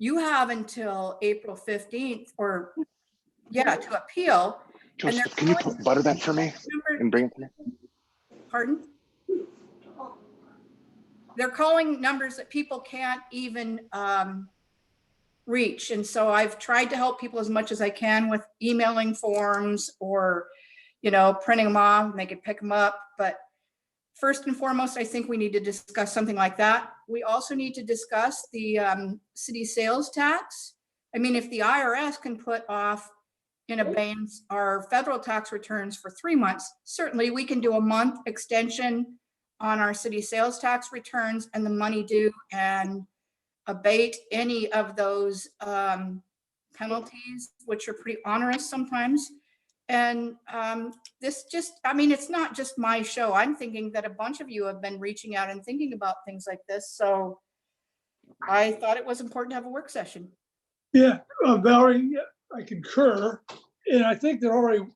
you have until April 15th or to appeal. And Joseph, can you butter that for me and bring it to me? Pardon? They're calling numbers that people can't even reach. And so I've tried to help people as much as I can with emailing forms or, printing them off and they could pick them up. But first and foremost, I think we need to discuss something like that. We also need to discuss the city sales tax. I mean, if the IRS can put off in abeyance our federal tax returns for 3 months, certainly we can do a month extension on our city sales tax returns and the money due and abate any of those penalties, which are pretty onerous sometimes. And it's not just my show. I'm thinking that a bunch of you have been reaching out and thinking about things like this. So I thought it was important to have a work session. Yeah, Valerie, I concur. And I think they're already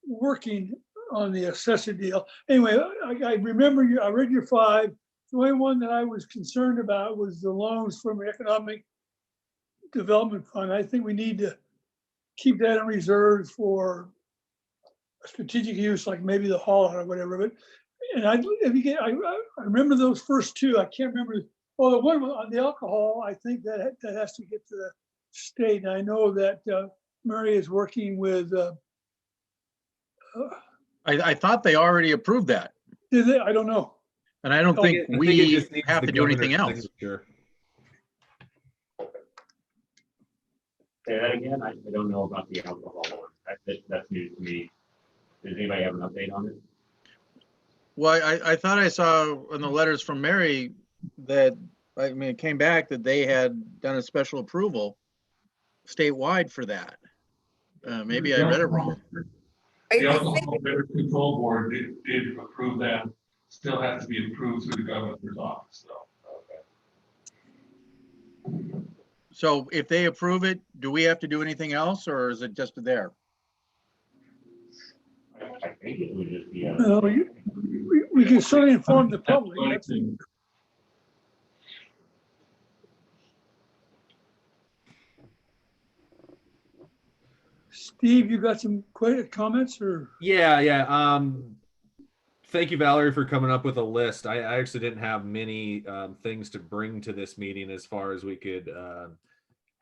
working on the assessor deal. Anyway, I remember I read your 5. The only one that I was concerned about was the loans from the Economic Development Fund. I think we need to keep that in reserve for strategic use, like maybe the hall or whatever. But I remember those first 2. I can't remember. Oh, the one on the alcohol. I think that has to get to the state. And I know that Mary is working with. I thought they already approved that. Did they? I don't know. And I don't think I we it just needs have the to do anything governor's else. signature. Say that again. I don't know about the alcohol one. That's news to me. Does anybody have an update on it? Well, I thought I saw in the letters from Mary that, it came back that they had done a special approval statewide for that. Maybe I read it wrong. The Alcohol Beverage Control Board did approve that. Still has to be approved through the governor's office, though. Okay. So if they approve it, do we have to do anything else, or is it just there? I think it would just be. We can certainly inform the public. Steve, you got some comments or? Yeah. Thank you, Valerie, for coming up with a list. I actually didn't have many things to bring to this meeting as far as we could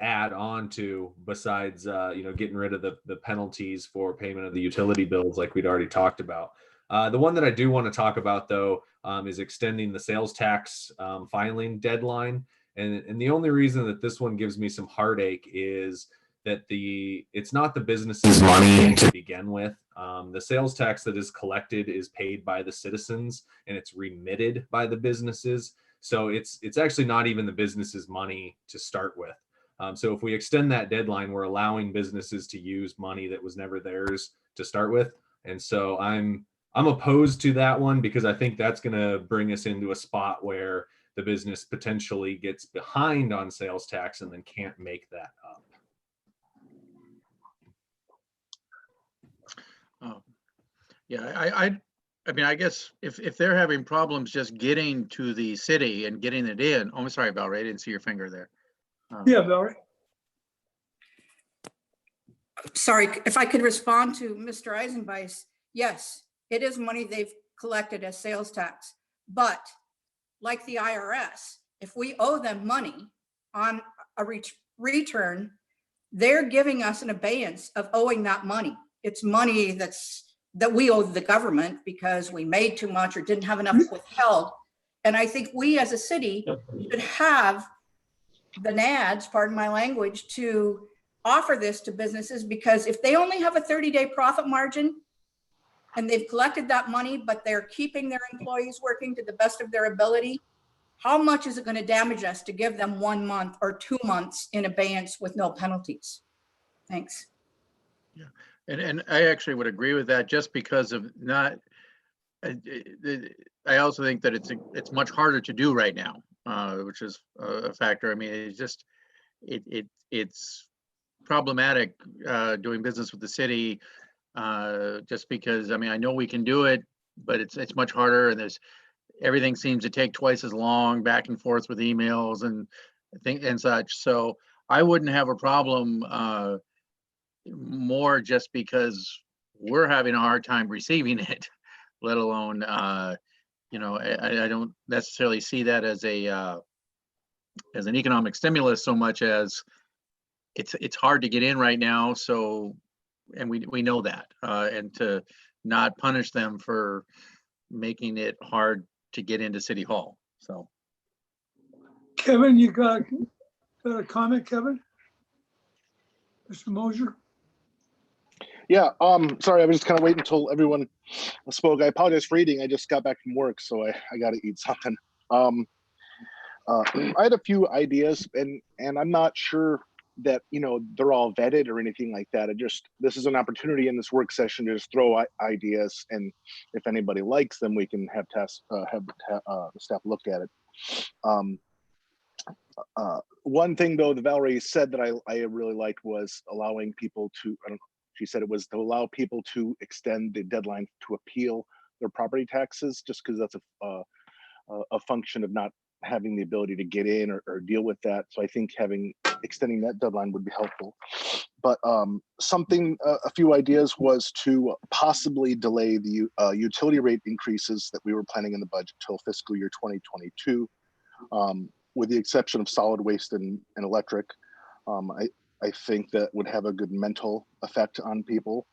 add on to, besides getting rid of the penalties for payment of the utility bills like we'd already talked about. The one that I do want to talk about, though, is extending the sales tax filing deadline. And the only reason that this one gives me some heartache is that it's not the business's money to begin with. The sales tax that is collected is paid by the citizens and it's remitted by the businesses. So it's actually not even the business's money to start with. So if we extend that deadline, we're allowing businesses to use money that was never theirs to start with. And so I'm opposed to that one because I think that's going to bring us into a spot where the business potentially gets behind on sales tax and then can't make that up. I guess if they're having problems just getting to the city and getting it in. Oh, I'm sorry, Valerie, I didn't see your finger there. Yeah, Valerie. Sorry, if I could respond to Mr. Eisenbeiss. Yes, it is money they've collected as sales tax. But like the IRS, if we owe them money on a return, they're giving us an abeyance of owing that money. It's money that we owe the government because we made too much or didn't have enough withheld. And I think we as a city should have the NADS, pardon my language, to offer this to businesses, because if they only have a 30-day profit margin and they've collected that money, but they're keeping their employees working to the best of their ability, how much is it going to damage us to give them 1 month or 2 months in abeyance with no penalties? Thanks. Yeah, and I actually would agree with that, just because of not. I also think that it's much harder to do right now, which is a factor. I mean, it's problematic doing business with the city, just because, I mean, I know we can do it, but it's much harder, and everything seems to take twice as long, back and forth with emails and such. So I wouldn't have a problem more just because we're having a hard time receiving it, let alone, you know, I don't necessarily see that as a as an economic stimulus so much as it's hard to get in right now. So, and we know that, and to not punish them for making it hard to get into City Hall. So, Kevin, you got a comment, Kevin? Mr. Mosier? Yeah, sorry, I was just kind of waiting until everyone spoke. I apologize for eating. I just got back from work, so I got to eat something. I had a few ideas, and I'm not sure that, you know, they're all vetted or anything like that. This is an opportunity in this work session to just throw ideas, and if anybody likes them, we can have the staff look at it. One thing though that Valerie said that I really liked was allowing people to, I don't know, she said it was to allow people to extend the deadline to appeal their property taxes, just because that's a function of not having the ability to get in or deal with that. So I think extending that deadline would be helpful. But a few ideas was to possibly delay the utility rate increases that we were planning in the budget till fiscal year 2022, with the exception of solid waste and electric. I think that would have a good mental effect on people.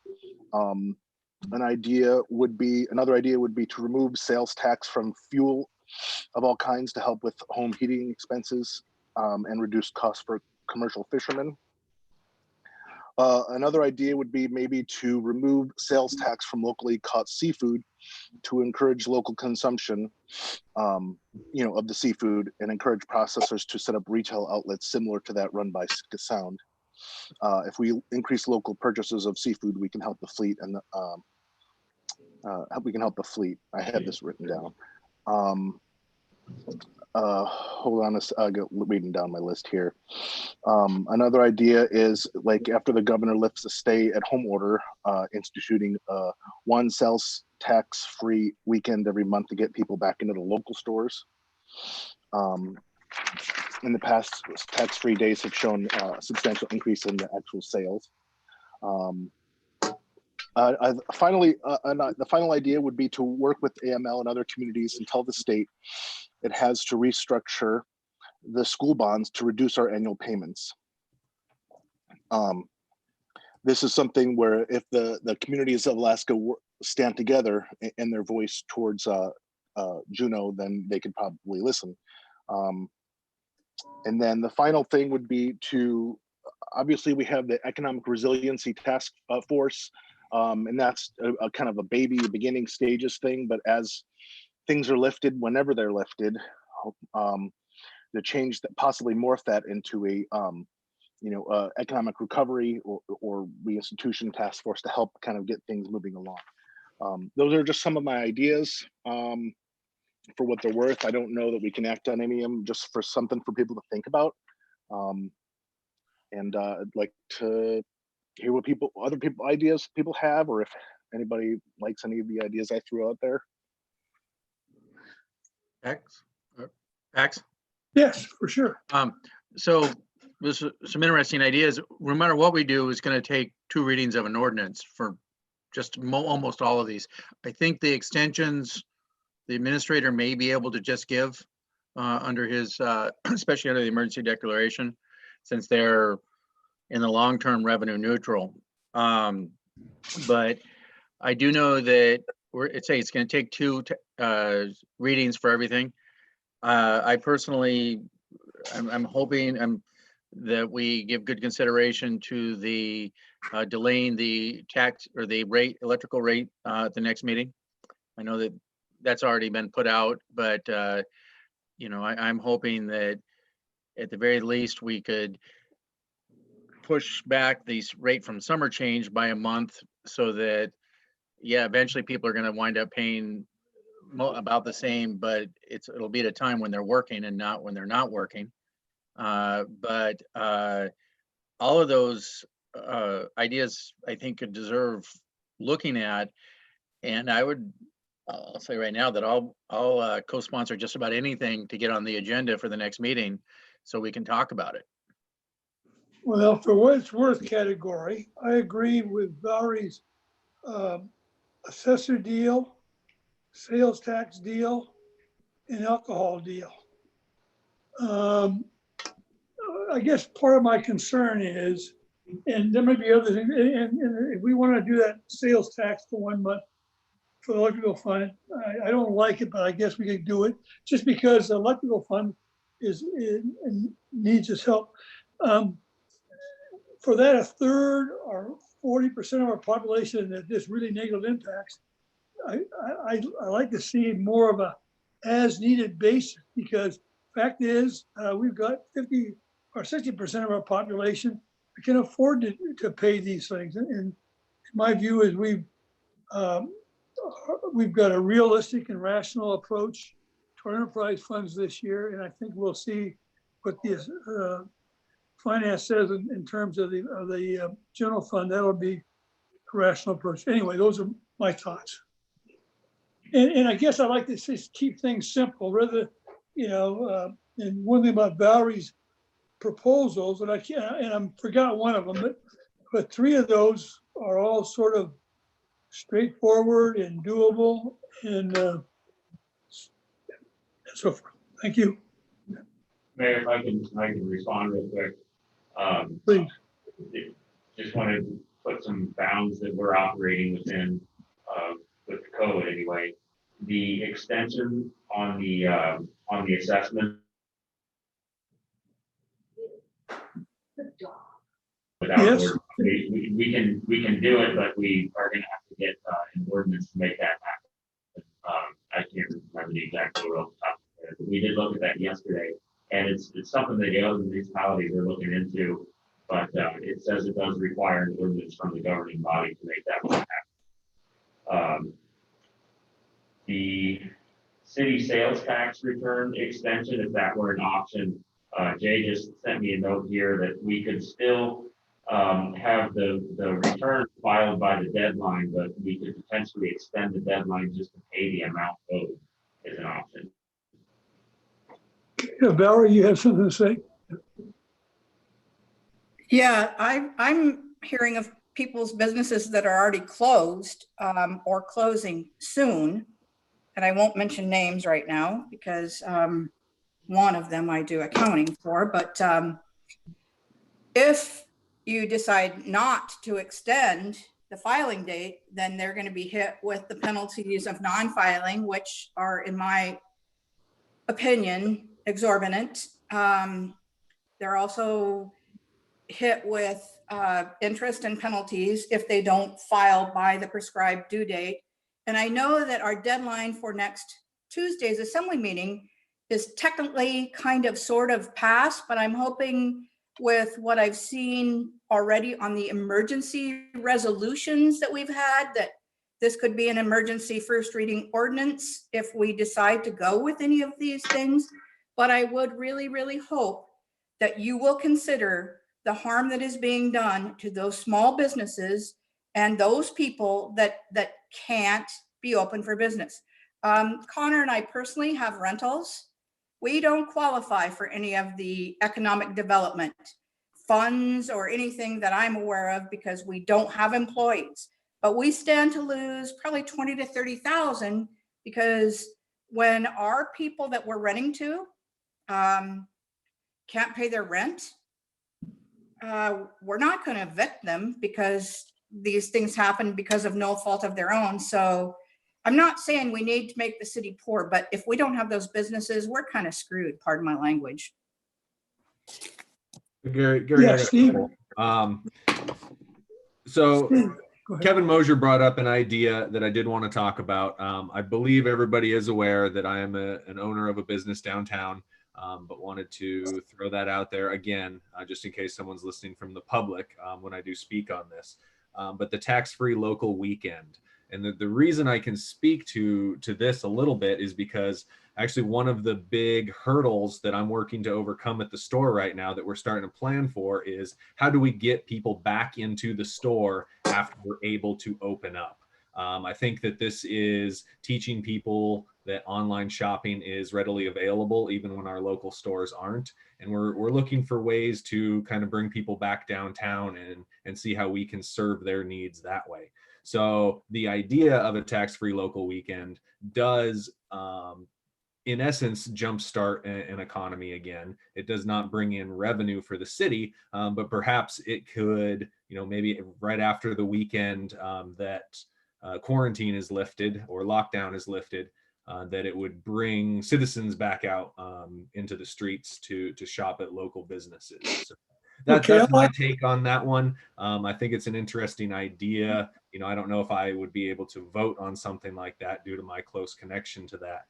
Another idea would be to remove sales tax from fuel of all kinds to help with home heating expenses, and reduce costs for commercial fishermen. Another idea would be maybe to remove sales tax from locally caught seafood to encourage local consumption, you know, of the seafood, and encourage processors to set up retail outlets similar to that run by Sitka Sound. If we increase local purchases of seafood, we can help the fleet, and I had this written down. Hold on, I go reading down my list here. Another idea is, like, after the governor lifts the stay-at-home order, instituting one sales tax-free weekend every month to get people back into the local stores. In the past, tax-free days have shown a substantial increase in the actual sales. Finally, the final idea would be to work with AML and other communities and tell the state it has to restructure the school bonds to reduce our annual payments. This is something where if the communities of Alaska stand together in their voice towards Juneau, then they could probably listen. And then the final thing would be to, obviously we have the Economic Resiliency Task Force, and that's a kind of a baby beginning stages thing, but as things are lifted, whenever they're lifted, to change that, possibly morph that into a economic recovery or reinstitution task force to help kind of get things moving along. Those are just some of my ideas. For what they're worth, I don't know that we can act on any of them, just for something for people to think about. And I'd like to hear what other ideas people have, or if anybody likes any of the ideas I threw out there. Pax? Yes, for sure. So there's some interesting ideas. No matter what we do, it's going to take 2 readings of an ordinance for just almost all of these. I think the extensions, the administrator may be able to just give under his, especially under the emergency declaration, since they're in the long-term revenue neutral. But I do know that it's going to take 2 readings for everything. I personally, I'm hoping that we give good consideration to the delaying the tax or the electrical rate at the next meeting. I know that that's already been put out, but I'm hoping that at the very least we could push back these rate from summer change by a month, so that eventually people are going to wind up paying about the same, but it'll be at a time when they're working and not when they're not working. But all of those ideas I think could deserve looking at, and I'll say right now that I'll co-sponsor just about anything to get on the agenda for the next meeting so we can talk about it. Well, for what it's worth category, I agree with Valerie's assessor deal, sales tax deal, and alcohol deal. I guess part of my concern is, and there may be other things, and if we want to do that sales tax for 1 month for the electrical fund, I don't like it, but I guess we can do it just because the electrical fund needs its help. For that, 1/3 or 40% of our population that this really negative impacts, I like to see more of a as needed basis, because fact is, we've got 50 or 60% of our population that can afford to pay these things. And my view is we've got a realistic and rational approach to our enterprise funds this year. And I think we'll see what the finance says in terms of the general fund. That'll be a rational approach. Anyway, those are my thoughts. And I guess I like to just keep things simple rather, and one thing about Valerie's proposals, and I forgot one of them, but 3 of those are all sort of straightforward and doable, and so forth. Thank you. Mayor, if I can respond real quick. Please. Just wanted to put some bounds that we're operating within, with the code anyway. The extension on the assessment. Without Yes. order, we can do it, but we are going to have to get an ordinance to make that happen. I can't remember the exact order off the top of my head, but we did look at that yesterday, and it's something that the other municipalities are looking into. But it says it does require an ordinance from the governing body to make that one happen. The city sales tax return extension, if that were an option, Jay just sent me a note here that we could still have the return filed by the deadline, but we could potentially extend the deadline just to pay the amount owed as an option. Valerie, you have something to say? Yeah, I'm hearing of people's businesses that are already closed or closing soon. And I won't mention names right now because one of them I do accounting for. But if you decide not to extend the filing date, then they're going to be hit with the penalties of non-filing, which are, in my opinion, exorbitant. They're also hit with interest and penalties if they don't file by the prescribed due date. And I know that our deadline for next Tuesday's assembly meeting is technically kind of sort of past, but I'm hoping with what I've seen already on the emergency resolutions that we've had, that this could be an emergency first reading ordinance if we decide to go with any of these things. But I would really, really hope that you will consider the harm that is being done to those small businesses and those people that can't be open for business. Connor and I personally have rentals. We don't qualify for any of the economic development funds or anything that I'm aware of because we don't have employees. But we stand to lose probably 20 to 30,000 because when our people that we're renting to can't pay their rent, we're not going to evict them because these things happen because of no fault of their own. So I'm not saying we need to make the city poor, but if we don't have those businesses, we're kind of screwed, pardon my language. Gary, Yeah, I got a Steve. couple. So Go ahead. Kevin Mosier brought up an idea that I did want to talk about. I believe everybody is aware that I am an owner of a business downtown, but wanted to throw that out there again, just in case someone's listening from the public when I do speak on this. But the tax-free local weekend. And the reason I can speak to this a little bit is because actually one of the big hurdles that I'm working to overcome at the store right now that we're starting to plan for is how do we get people back into the store after we're able to open up? I think that this is teaching people that online shopping is readily available, even when our local stores aren't. And we're looking for ways to kind of bring people back downtown and see how we can serve their needs that way. So the idea of a tax-free local weekend does, in essence, jumpstart an economy again. It does not bring in revenue for the city, but perhaps it could, maybe right after the weekend that quarantine is lifted or lockdown is lifted, that it would bring citizens back out into the streets to shop at local businesses. So that's my take on that one. I think it's an interesting idea. I don't know if I would be able to vote on something like that due to my close connection to that.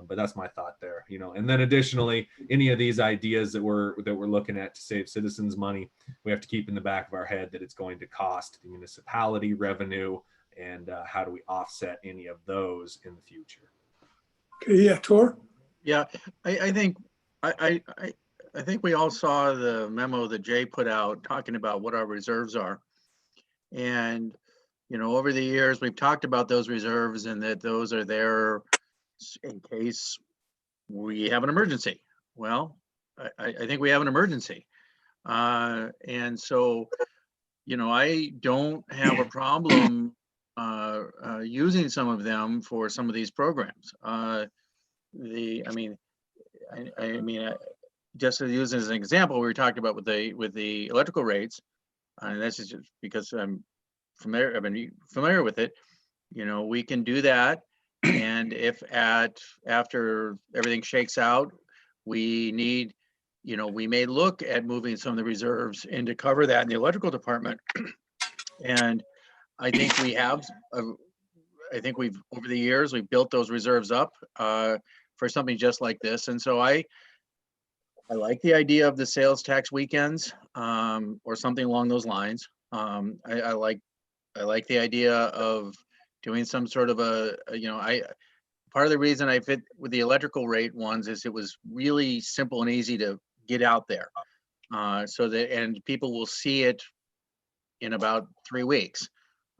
But that's my thought there, and then additionally, any of these ideas that we're looking at to save citizens money, we have to keep in the back of our head that it's going to cost the municipality revenue, and how do we offset any of those in the future? Okay, yeah, Tor? Yeah, I think we all saw the memo that Jay put out talking about what our reserves are. And, over the years, we've talked about those reserves and that those are there in case we have an emergency. Well, I think we have an emergency. And so, I don't have a problem using some of them for some of these programs. Just to use as an example, we were talking about with the electrical rates, and that's just because I've been familiar with it. We can do that, and if after everything shakes out, we need, we may look at moving some of the reserves in to cover that in the electrical department. And I think we have. We've over the years we've built those reserves up for something just like this, and so I like the idea of the sales tax weekends or something along those lines. I like the idea of doing some sort of part of the reason I fit with the electrical rate ones is it was really simple and easy to get out there, so that and people will see it in about 3 weeks.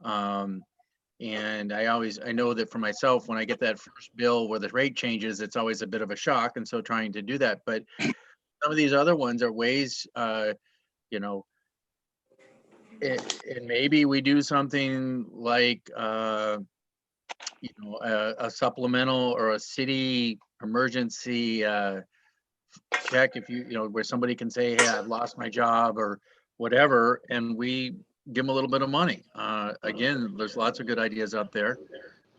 And I know that for myself, when I get that first bill where the rate changes, it's always a bit of a shock. And so trying to do that, but some of these other ones are ways, and maybe we do something like, a supplemental or a city emergency check, if where somebody can say, hey, I've lost my job or whatever, and we give them a little bit of money. Again, there's lots of good ideas out there,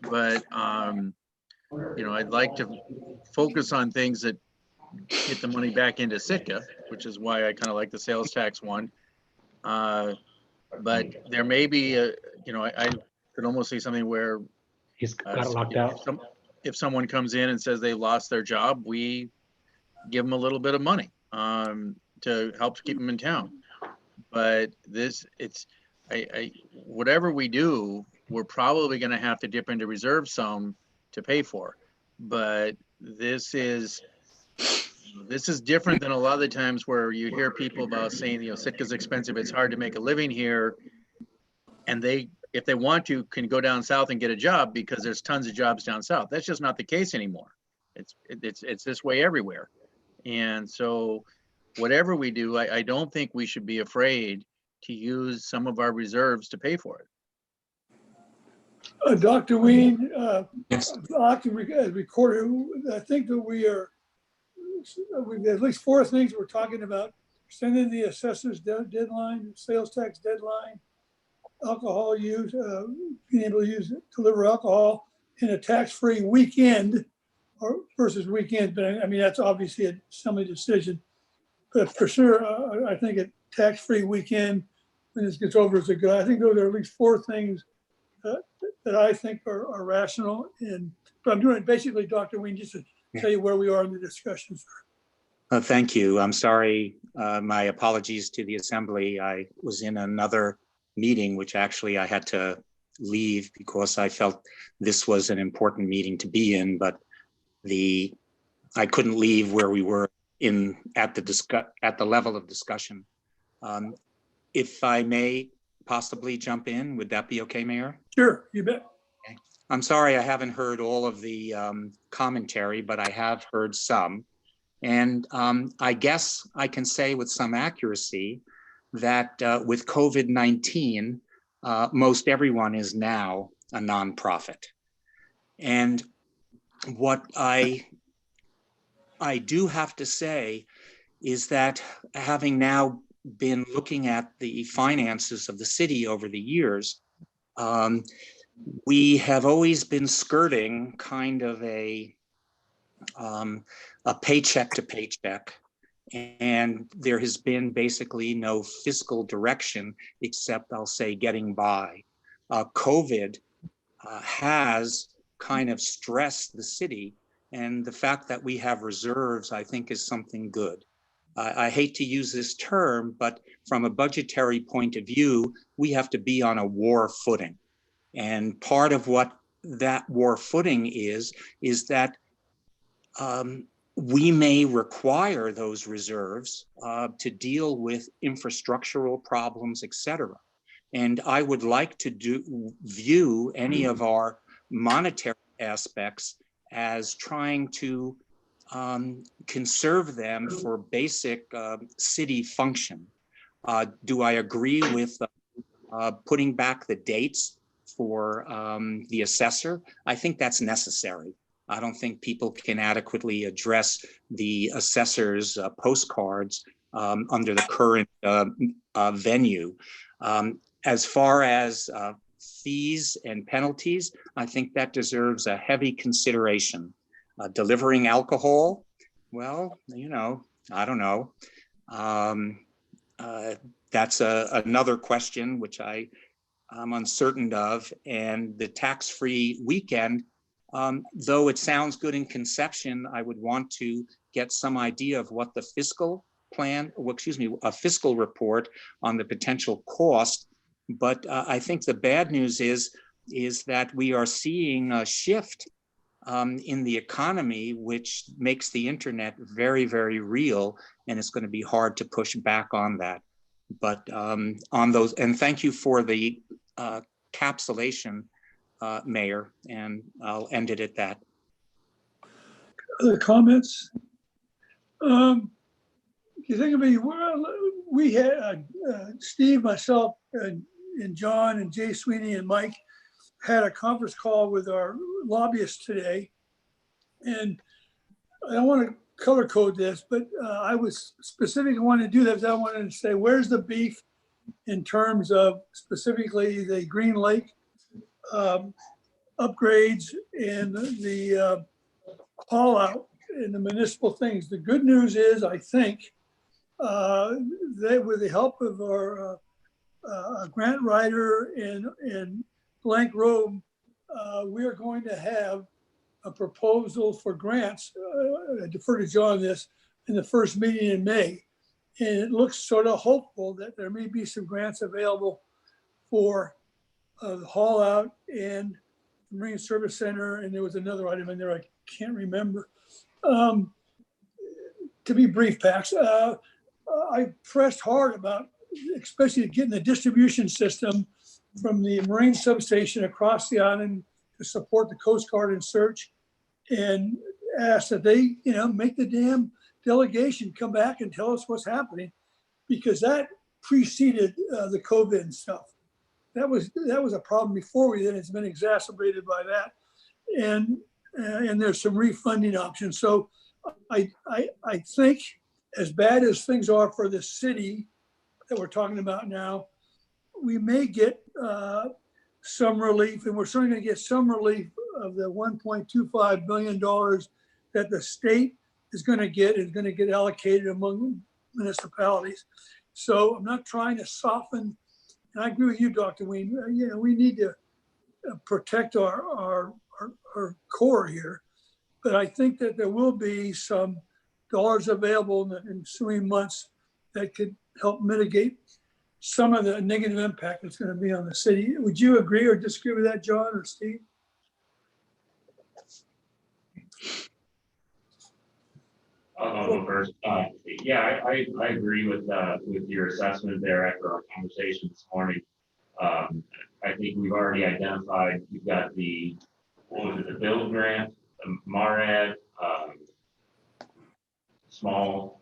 but I'd like to focus on things that get the money back into Sitka, which is why I kind of like the sales tax one. But there may be I could almost see something where he's got locked out. If someone comes in and says they lost their job, we give them a little bit of money to help keep them in town. But whatever we do, we're probably going to have to dip into reserve some to pay for. But this is different than a lot of the times where you hear people about saying, Sitka's expensive, it's hard to make a living here. And they, if they want to, can go down south and get a job because there's tons of jobs down south. That's just not the case anymore. It's this way everywhere. And so whatever we do, I don't think we should be afraid to use some of our reserves to pay for it. Dr. Ween, Yes. I can record it. I think that we've at least 4 things we're talking about: extending the assessor's deadline, sales tax deadline, alcohol use, being able to deliver alcohol in a tax-free weekend or versus weekend. But I mean, that's obviously a somebody's decision. But for sure, I think a tax-free weekend when this gets over is a good. I think those are at least 4 things that I think are rational. But I'm doing it basically, Dr. Ween, just to tell you where we are in the discussions. Thank you. I'm sorry. My apologies to the assembly. I was in another meeting, which actually I had to leave because I felt this was an important meeting to be in, but I couldn't leave where we were at the level of discussion. If I may possibly jump in, would that be okay, Mayor? Sure, you bet. I'm sorry I haven't heard all of the commentary, but I have heard some. And I guess I can say with some accuracy that with COVID-19, most everyone is now a nonprofit. And what I do have to say is that having now been looking at the finances of the city over the years, we have always been skirting kind of a paycheck to paycheck. And there has been basically no fiscal direction except, I'll say, getting by. COVID has kind of stressed the city, and the fact that we have reserves, I think, is something good. I hate to use this term, but from a budgetary point of view, we have to be on a war footing. And part of what that war footing is that we may require those reserves to deal with infrastructural problems, et cetera. And I would like to view any of our monetary aspects as trying to conserve them for basic city function. Do I agree with putting back the dates for the assessor? I think that's necessary. I don't think people can adequately address the assessor's postcards under the current venue. As far as fees and penalties, I think that deserves a heavy consideration. Delivering alcohol, well, you know, I don't know. That's another question which I'm uncertain of. And the tax-free weekend, though it sounds good in conception, I would want to get some idea of what the fiscal plan, a fiscal report on the potential cost. But I think the bad news is that we are seeing a shift in the economy, which makes the internet very, very real, and it's going to be hard to push back on that. But on those, and thank you for the capsulation, Mayor, and I'll end it at that. Other comments? You think of me, we had Steve, myself, and John, and Jay Sweeney, and Mike had a conference call with our lobbyists today. And I don't want to color code this, but I was specifically wanting to do that because I wanted to say, where's the beef in terms of specifically the Green Lake upgrades and the haul out and the municipal things. The good news is, I think, that with the help of our grant writer and Blank Robe, we are going to have a proposal for grants. I defer to John this in the first meeting in May. And it looks sort of hopeful that there may be some grants available for the haul out and the Marine Service Center. And there was another item in there I can't remember. To be brief, Pax, I pressed hard about, especially getting the distribution system from the Marine substation across the island to support the Coast Guard and search, and asked that they, make the damn delegation come back and tell us what's happening, because that preceded the COVID and stuff. That was a problem before we did. It's been exacerbated by that, and there's some refunding options. So I think, as bad as things are for the city that we're talking about now, we may get some relief, and we're certainly going to get some relief of the $1.25 billion that the state is going to get allocated among municipalities. So I'm not trying to soften, and I agree with you, Dr. Ween. We need to protect our core here, but I think that there will be some dollars available in the ensuing months that could help mitigate some of the negative impact that's going to be on the city. Would you agree or disagree with that, John or Steve? I'll go first. Yeah, I agree with your assessment there after our conversation this morning. I think we've already identified, we've got the what was it, the build grant, MARAD, small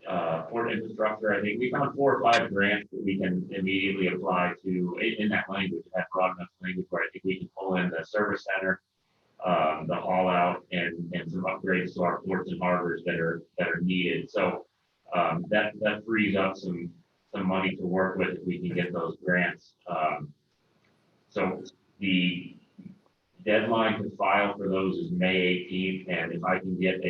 port infrastructure. I think we found 4 or 5 grants that we can immediately apply to in that language, that broad enough language where I think we can pull in the service center, the haul out, and some upgrades to our ports and harbors that are needed. So that frees up some money to work with if we can get those grants. So the deadline to file for those is May 18th, and if I can get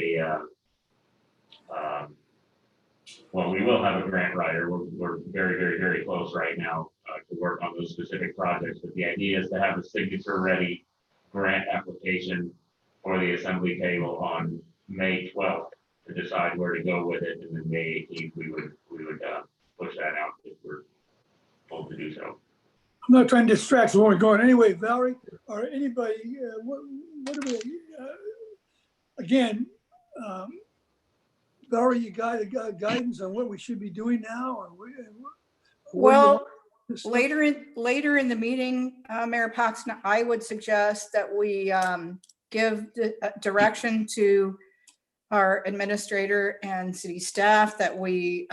well, we will have a grant writer. We're very, very, very close right now to work on those specific projects. But the idea is to have a signature-ready grant application for the assembly table on May 12th to decide where to go with it, and then May 18th we would push that out if we're told to do so. I'm not trying to distract where we're going. Anyway, Valerie, or anybody, what do we, again, Valerie, you got guidance on what we should be doing now? Or Well, later in the meeting, Mayor Paxton, I would suggest that we give direction to our administrator and city staff that we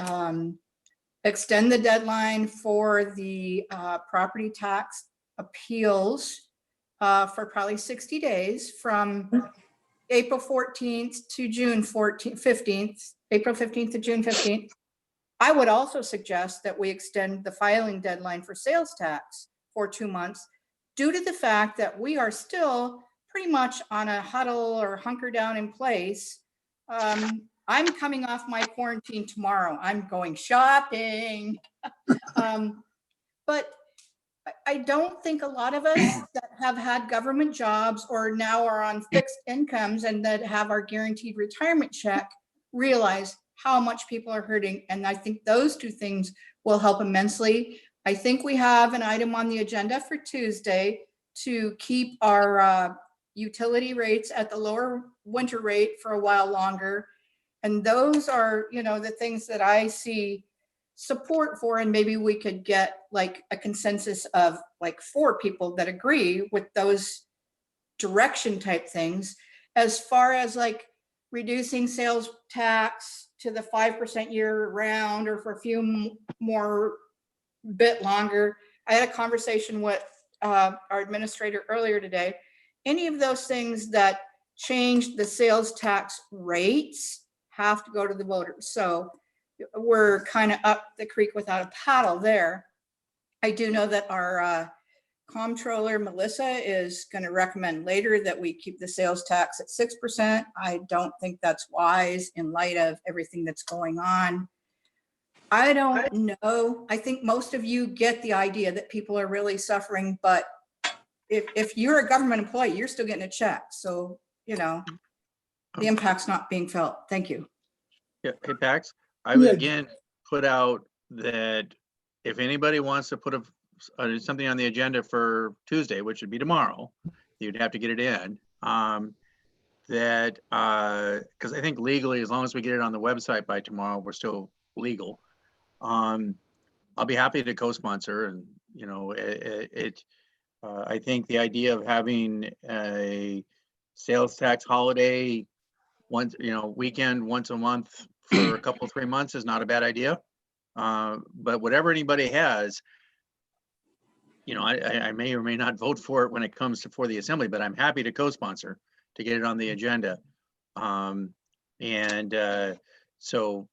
extend the deadline for the property tax appeals for probably 60 days from April 14th to June 15th, April 15th to June 15th. I would also suggest that we extend the filing deadline for sales tax for 2 months due to the fact that we are still pretty much on a huddle or hunker down in place. I'm coming off my quarantine tomorrow. I'm going shopping. But I don't think a lot of us that have had government jobs or now are on fixed incomes and that have our guaranteed retirement check realize how much people are hurting. And I think those 2 things will help immensely. I think we have an item on the agenda for Tuesday to keep our utility rates at the lower winter rate for a while longer. And those are, the things that I see support for, and maybe we could get like a consensus of like 4 people that agree with those direction type things. As far as like reducing sales tax to the 5% year round or for a few more bit longer. I had a conversation with our administrator earlier today. Any of those things that change the sales tax rates have to go to the voters. So we're kind of up the creek without a paddle there. I do know that our comptroller, Melissa, is going to recommend later that we keep the sales tax at 6%. I don't think that's wise in light of everything that's going on. I don't know. I think most of you get the idea that people are really suffering, but if you're a government employee, you're still getting a check. So, the impact's not being felt. Thank you. Yeah, hey, Pax, I would again put out that if anybody wants to put something on the agenda for Tuesday, which would be tomorrow, you'd have to get it in. Because I think legally, as long as we get it on the website by tomorrow, we're still legal. I'll be happy to co-sponsor, and I think the idea of having a sales tax holiday weekend once a month for a couple 3 months is not a bad idea. But whatever anybody has, I may or may not vote for it when it comes for the assembly, but I'm happy to co-sponsor to get it on the agenda. So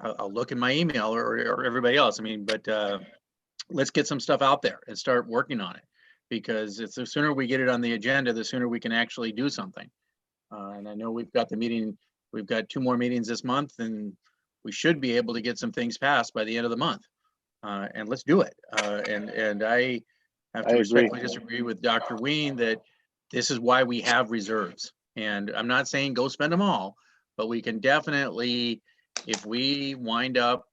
I'll look in my email or everybody else. But let's get some stuff out there and start working on it, because the sooner we get it on the agenda, the sooner we can actually do something. And I know we've got 2 more meetings this month, and we should be able to get some things passed by the end of the month. And let's do it. And I have to respectfully disagree with Dr. Ween that this is why we have reserves. And I'm not saying go spend them all, but we can definitely, if we wind up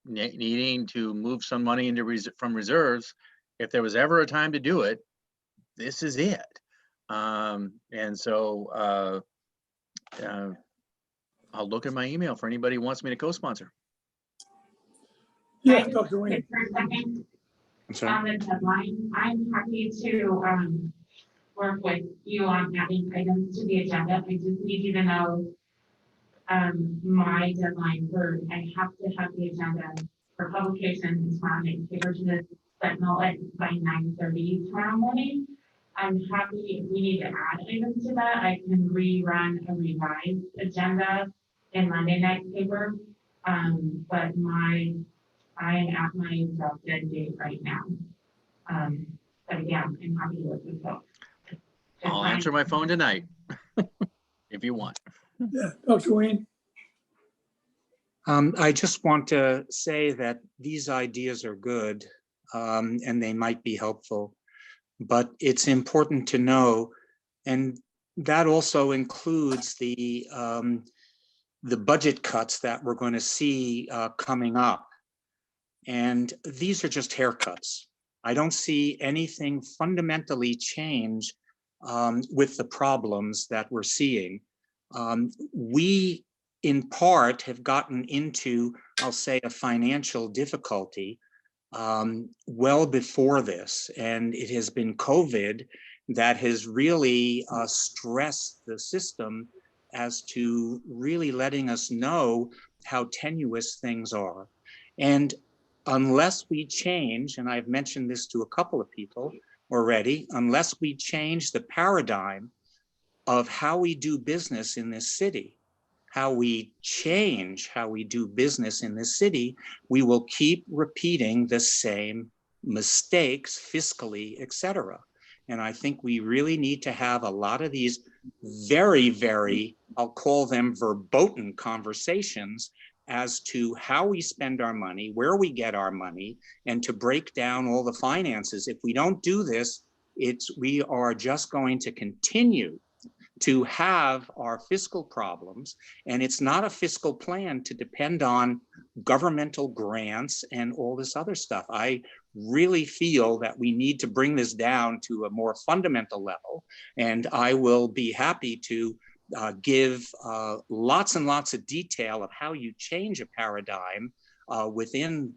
needing to move some money from reserves, if there was ever a time to do it, this is it. And so I'll look at my email for anybody who wants me to co-sponsor. Yeah, Dr. Wayne. I'm sorry. On the deadline, I'm happy to work with you on adding items to the agenda. I just need you to know my deadline for, I have to have the agenda for publication tomorrow night, paper to the Sentinel by 9:30 tomorrow morning. I'm happy if we need to add items to that. I can rerun a revised agenda in Monday night paper. But I am at my drop dead date right now. But yeah, I'm happy to work with folks. I'll answer my phone tonight if you want. Yeah, Dr. Wayne. I just want to say that these ideas are good, and they might be helpful, but it's important to know, and that also includes the budget cuts that we're going to see coming up. And these are just haircuts. I don't see anything fundamentally change with the problems that we're seeing. We, in part, have gotten into, I'll say, a financial difficulty well before this. And it has been COVID that has really stressed the system as to really letting us know how tenuous things are. And unless we change, and I've mentioned this to a couple of people already, unless we change the paradigm of how we do business in this city, how we change how we do business in this city, we will keep repeating the same mistakes fiscally, et cetera. And I think we really need to have a lot of these very, very, I'll call them verboten conversations as to how we spend our money, where we get our money, and to break down all the finances. If we don't do this, we are just going to continue to have our fiscal problems, and it's not a fiscal plan to depend on governmental grants and all this other stuff. I really feel that we need to bring this down to a more fundamental level, and I will be happy to give lots and lots of detail of how you change a paradigm within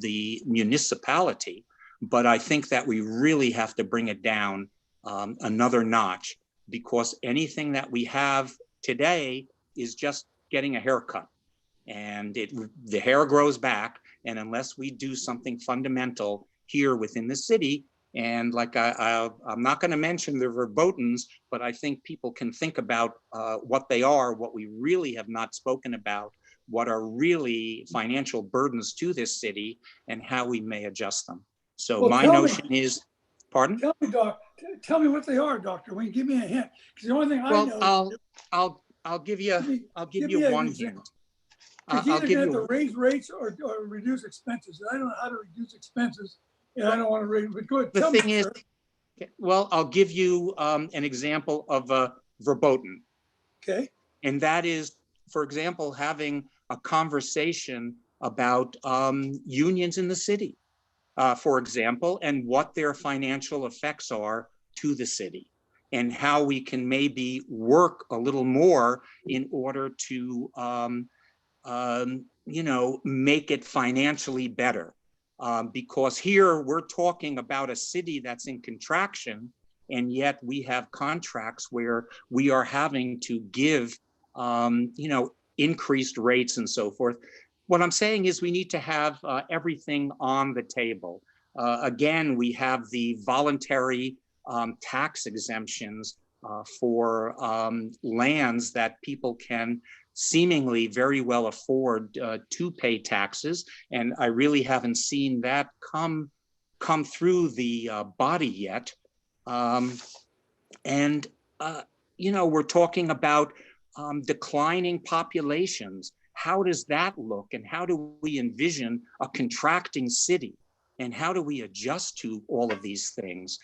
the municipality. But I think that we really have to bring it down another notch, because anything that we have today is just getting a haircut, and the hair grows back. And unless we do something fundamental here within the city, and like I'm not going to mention the verbotens, but I think people can think about what they are, what we really have not spoken about, what are really financial burdens to this city, and how we may adjust them. So my notion is, pardon? Tell me, Doc. Tell me what they are, Dr. Wayne. Give me a hint, because the only thing I know. I'll give you one hint. I'll give you to raise rates or reduce expenses. I don't know how to reduce expenses, and I don't want to raise. But go ahead. The thing is, well, I'll give you an example of a verboten. Okay. And that is, for example, having a conversation about unions in the city, for example, and what their financial effects are to the city, and how we can maybe work a little more in order to, make it financially better. Because here we're talking about a city that's in contraction, and yet we have contracts where we are having to give, increased rates and so forth. What I'm saying is we need to have everything on the table. Again, we have the voluntary tax exemptions for lands that people can seemingly very well afford to pay taxes. And I really haven't seen that come through the body yet. We're talking about declining populations. How does that look? And how do we envision a contracting city? And how do we adjust to all of these things?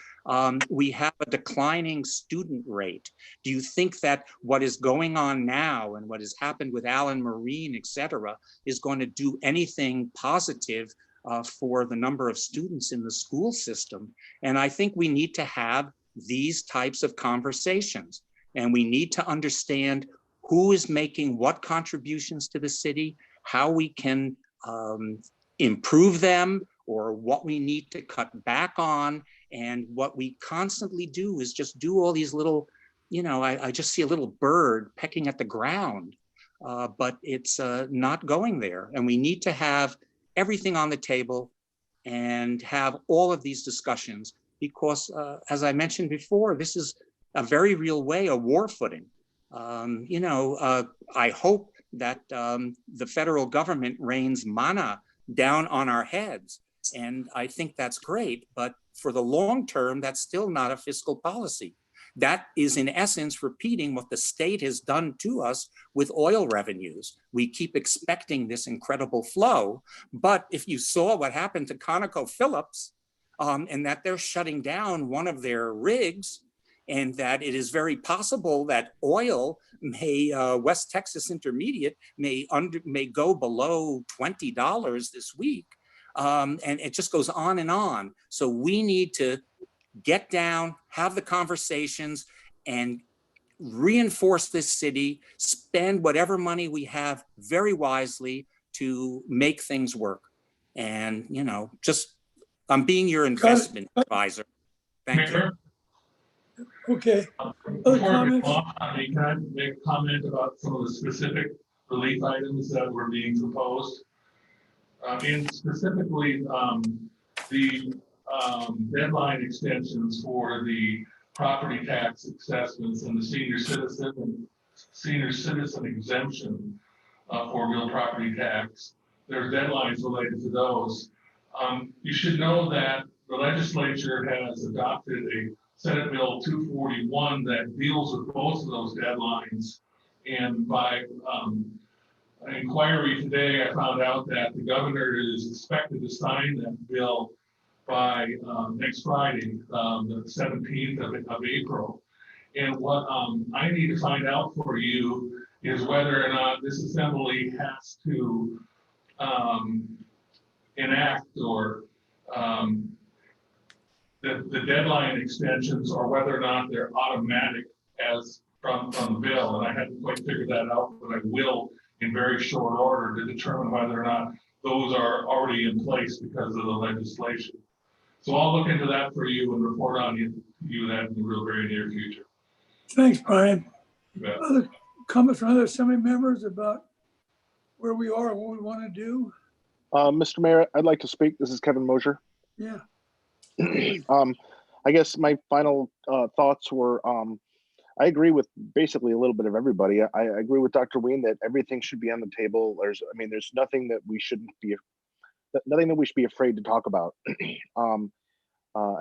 We have a declining student rate. Do you think that what is going on now and what has happened with Alan Marine, et cetera, is going to do anything positive for the number of students in the school system? And I think we need to have these types of conversations. And we need to understand who is making what contributions to the city, how we can improve them, or what we need to cut back on, And what we constantly do is just do all these little, I just see a little bird pecking at the ground, but it's not going there. And we need to have everything on the table and have all of these discussions because, as I mentioned before, this is a very real way, a war footing. I hope that the federal government rains manna down on our heads. And I think that's great, but for the long term, that's still not a fiscal policy. That is in essence repeating what the state has done to us with oil revenues. We keep expecting this incredible flow, but if you saw what happened to ConocoPhillips and that they're shutting down one of their rigs, and that it is very possible that oil may, West Texas Intermediate may go below $20 this week. And it just goes on and on. So we need to get down, have the conversations, and reinforce this city, spend whatever money we have very wisely to make things work. And, I'm being your investment advisor. Thank you. Okay. Before we go on, can I make a comment about some of the specific relief items that were being proposed? And specifically, the deadline extensions for the property tax assessments and the senior citizen exemption for real property tax. There are deadlines related to those. You should know that the legislature has adopted a Senate Bill 241 that deals with both of those deadlines. And by an inquiry today, I found out that the governor is expected to sign that bill by next Friday, the 17th of April. And what I need to find out for you is whether or not this assembly has to enact or the deadline extensions, or whether or not they're automatic as from the bill. And I haven't quite figured that out, but I will in very short order to determine whether or not those are already in place because of the legislation. So I'll look into that for you and report on you that in the real very near future. Thanks, Brian. You bet. Other comments from other assembly members about where we are and what we want to do? Mr. Mayor, I'd like to speak. This is Kevin Mosier. Yeah. I guess my final thoughts were, I agree with basically a little bit of everybody. I agree with Dr. Ween that everything should be on the table. There's nothing that we shouldn't be, nothing that we should be afraid to talk about.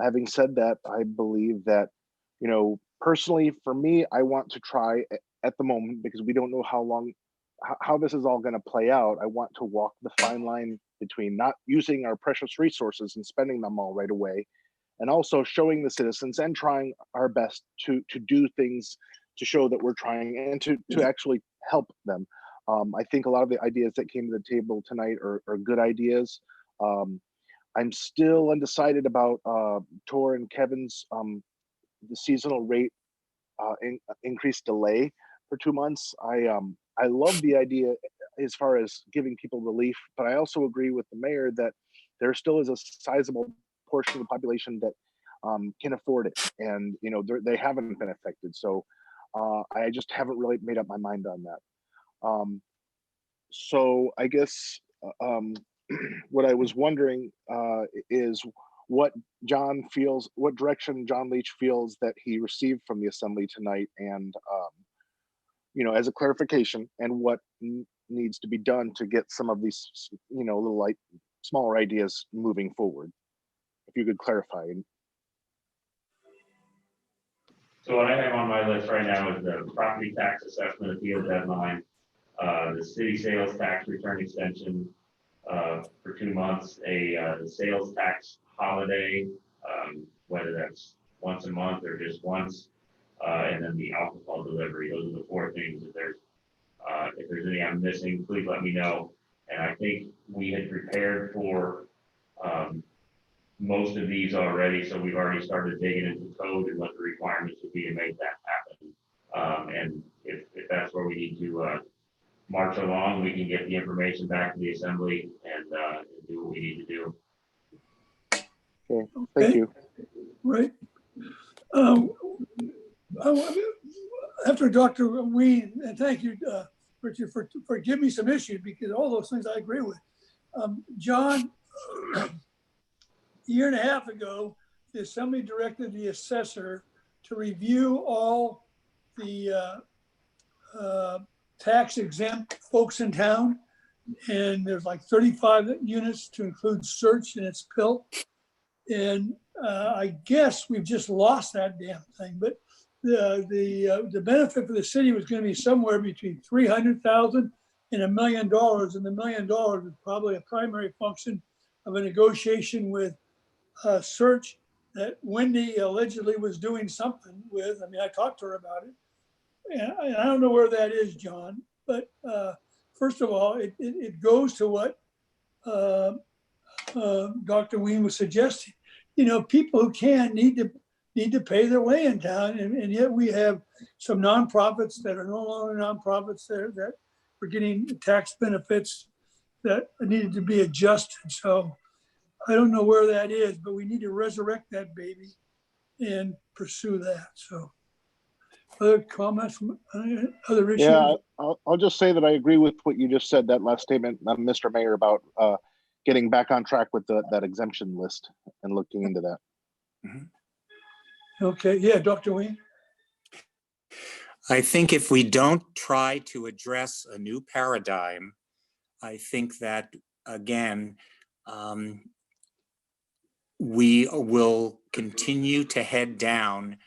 Having said that, I believe that, personally for me, I want to try at the moment, because we don't know how this is all going to play out. I want to walk the fine line between not using our precious resources and spending them all right away, and also showing the citizens and trying our best to do things to show that we're trying and to actually help them. I think a lot of the ideas that came to the table tonight are good ideas. I'm still undecided about Tor and Kevin's the seasonal rate increase delay for 2 months. I love the idea as far as giving people relief, but I also agree with the mayor that there still is a sizable portion of the population that can afford it, and they haven't been affected. So I just haven't really made up my mind on that. So I guess what I was wondering is what direction John Leach feels that he received from the assembly tonight, and as a clarification, and what needs to be done to get some of these little smaller ideas moving forward. If you could clarify. So what I have on my list right now is the property tax assessment appeal deadline, the city sales tax return extension for 2 months, the sales tax holiday, whether that's once a month or just once, and then the alcohol delivery. Those are the 4 things. If there's any I'm missing, please let me know. And I think we had prepared for most of these already, so we've already started digging into code and what the requirements would be to make that happen. And if that's where we need to march along, we can get the information back to the assembly and do what we need to do. Okay, thank you. Right. Um, After Dr. Ween, and thank you, Richard, for giving me some issues, because all those things I agree with. John, a year and a half ago, the assembly directed the assessor to review all the tax exempt folks in town. And there's like 35 units to include search and its pill. And I guess we've just lost that damn thing. But the benefit for the city was going to be somewhere between 300,000 and $1 million. And the $1 million is probably a primary function of a negotiation with search that Wendy allegedly was doing something with. I mean, I talked to her about it. And I don't know where that is, John. But first of all, it goes to what Dr. Ween was suggesting. You know, people who can need to pay their way in town, and yet we have some nonprofits that are no longer nonprofits that are getting tax benefits that needed to be adjusted. So I don't know where that is, but we need to resurrect that baby and pursue that. So other comments, other issues? Yeah, I'll just say that I agree with what you just said, that last statement, Mr. Mayor, about getting back on track with that exemption list and looking into that. Okay, yeah, Dr. Ween. I think if we don't try to address a new paradigm, I think that, again, we will continue to head down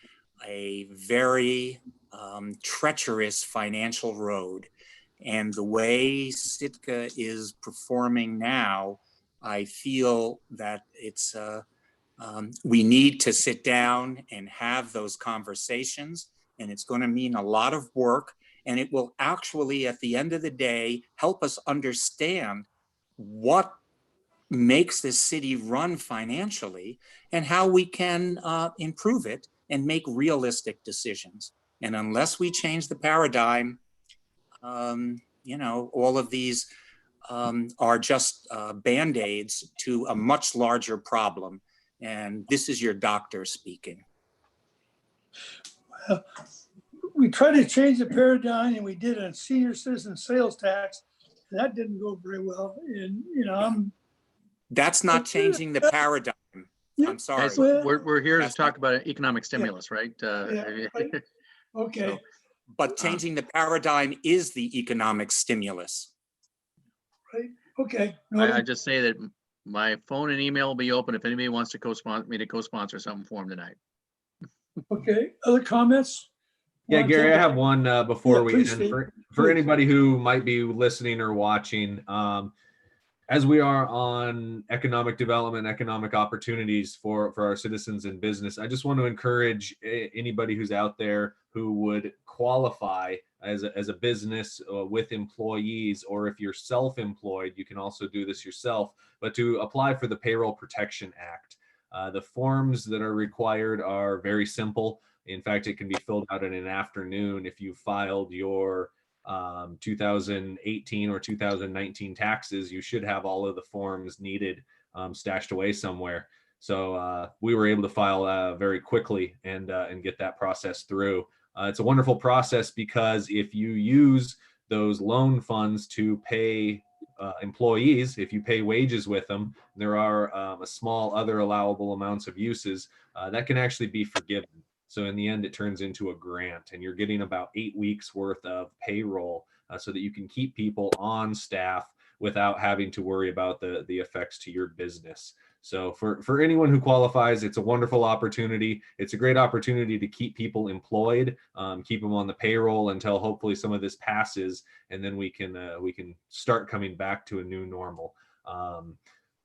a very treacherous financial road. And the way Sitka is performing now, I feel that it's we need to sit down and have those conversations, and it's going to mean a lot of work, and it will actually, at the end of the day, help us understand what makes this city run financially and how we can improve it and make realistic decisions. And unless we change the paradigm, you know, all of these are just Band-Aids to a much larger problem. And this is your doctor speaking. We tried to change the paradigm, and we did a senior citizen sales tax. And that didn't go very well. And, you know, That's not changing the paradigm. I'm sorry. Guys, we're here to talk about economic stimulus, right? Right. Okay. So, But changing the paradigm is the economic stimulus. Right. Okay. I just say that my phone and email will be open if anybody wants to co-sponsor something for them tonight. Okay. Other comments? Yeah, Gary, I have one before Yeah, we please, end. Steve. For Please. anybody who might be listening or watching, as we are on economic development, economic opportunities for our citizens and business, I just want to encourage anybody who's out there who would qualify as a business with employees, or if you're self-employed, you can also do this yourself, but to apply for the Payroll Protection Act. The forms that are required are very simple. In fact, it can be filled out in an afternoon if you filed your 2018 or 2019 taxes. You should have all of the forms needed stashed away somewhere. So we were able to file very quickly and get that process through. It's a wonderful process because if you use those loan funds to pay employees, if you pay wages with them, there are a small other allowable amounts of uses that can actually be forgiven. So in the end, it turns into a grant, and you're getting about 8 weeks worth of payroll so that you can keep people on staff without having to worry about the effects to your business. So for anyone who qualifies, it's a wonderful opportunity. It's a great opportunity to keep people employed, keep them on the payroll until hopefully some of this passes, and then we can start coming back to a new normal.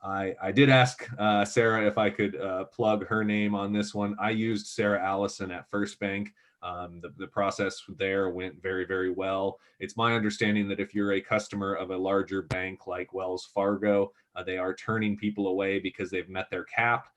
I did ask Sarah if I could plug her name on this one. I used Sarah Allison at First Bank. The process there went very, very well. It's my understanding that if you're a customer of a larger bank like Wells Fargo, they are turning people away because they've met their cap.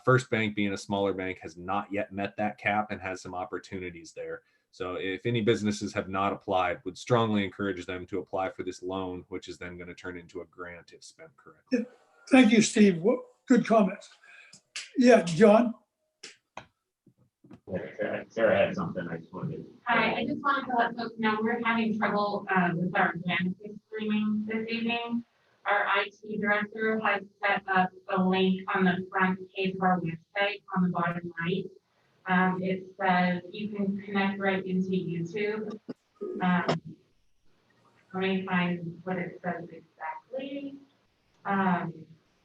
First Bank, being a smaller bank, has not yet met that cap and has some opportunities there. So if any businesses have not applied, would strongly encourage them to apply for this loan, which is then going to turn into a grant if spent correctly. Thank you, Steve. Good comments. Yeah, John? Sarah had something I just wanted to. Hi, I just wanted to let folks know we're having trouble with our Genesis streaming this evening. Our IT director has set up a link on the front page of our website on the bottom right. It says you can connect right into YouTube. Let me find what it says exactly.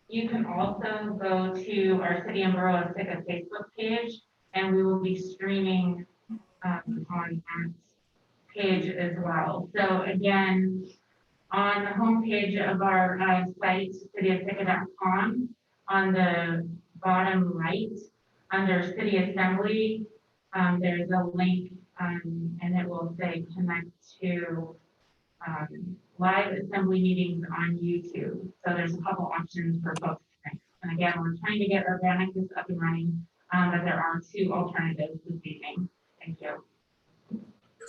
You can also go to our City and Borough of Ithaca Facebook page, and we will be streaming on that page as well. So again, on the homepage of our site, cityofithaca.com, on the bottom right, under City Assembly, there's a link, and it will say connect to live assembly meetings on YouTube. So there's a couple options for folks. And again, we're trying to get Organicus up and running, but there are 2 alternatives this evening. Thank you.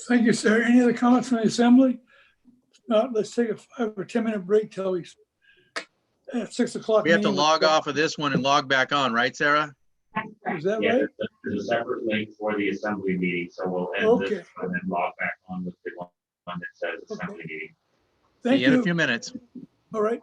Thank you, Sarah. Any other comments from the assembly? If not, let's take a 5 or 10-minute break till we, at 6 o'clock. We have to meeting. log off of this one and log back on, right, Sarah? That's correct. Is that Yeah, right? there's a separate link for the assembly meeting, so we'll end this Okay. and then log back on with the one that says assembly meeting. Thank See you in a you. few minutes. All right.